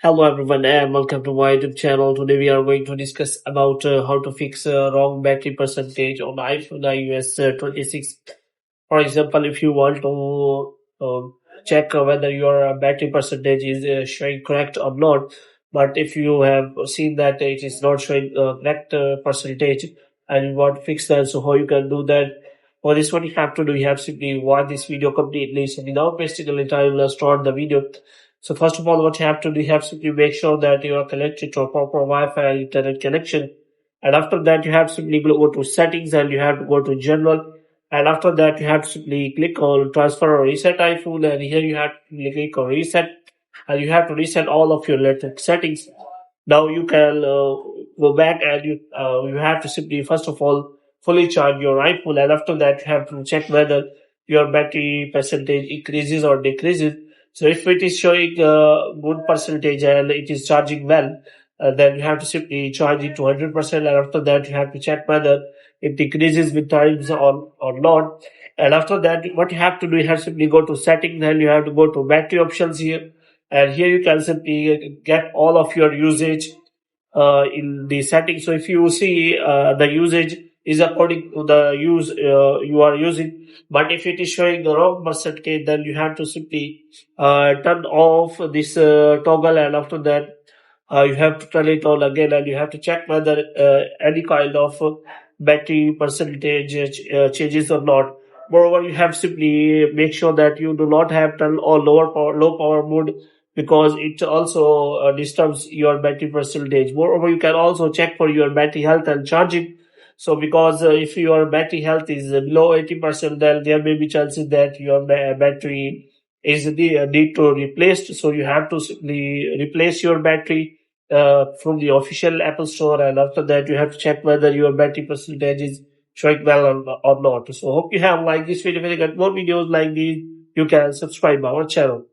Hello everyone and welcome to my YouTube channel. Today we are going to discuss about how to fix wrong battery percentage on iPhone iOS 26. For example, if you want to check whether your battery percentage is showing correct or not, but if you have seen that it is not showing correct percentage and you want to fix that, so how you can do that? For this, what you have to do, you have simply watch this video completely. So without wasting any time, let's start the video. So first of all, what you have to do, you have to make sure that you are connected to a proper Wi-Fi internet connection. And after that, you have to simply go to settings and you have to go to general. And after that, you have to simply click on transfer or reset iPhone. And here you have to click on reset. And you have to reset all of your latest settings. Now you can go back and you have to simply first of all fully charge your iPhone, and after that you have to check whether your battery percentage increases or decreases. So if it is showing a good percentage and it is charging well, then you have to simply charge it to 100%, and after that you have to check whether it decreases with times or not. And after that, what you have to do, you have to simply go to settings, then you have to go to battery options here, and here you can simply get all of your usage in the settings. So if you see the usage is according to the use you are using, but if it is showing the wrong percentage, then you have to simply turn off this toggle, and after that you have to turn it on again, and you have to check whether any kind of battery percentage changes or not. Moreover, you have simply make sure that you do not have turn on low power mode, because it also disturbs your battery percentage. Moreover, you can also check for your battery health and charging. So, because if your battery health is below 80%, then there may be chances that your battery is need to replaced. So, you have to simply replace your battery from the official Apple Store, and after that, you have to check whether your battery percentage is showing well or not. So, hope you have liked this video. If you get more videos like these, you can subscribe our channel.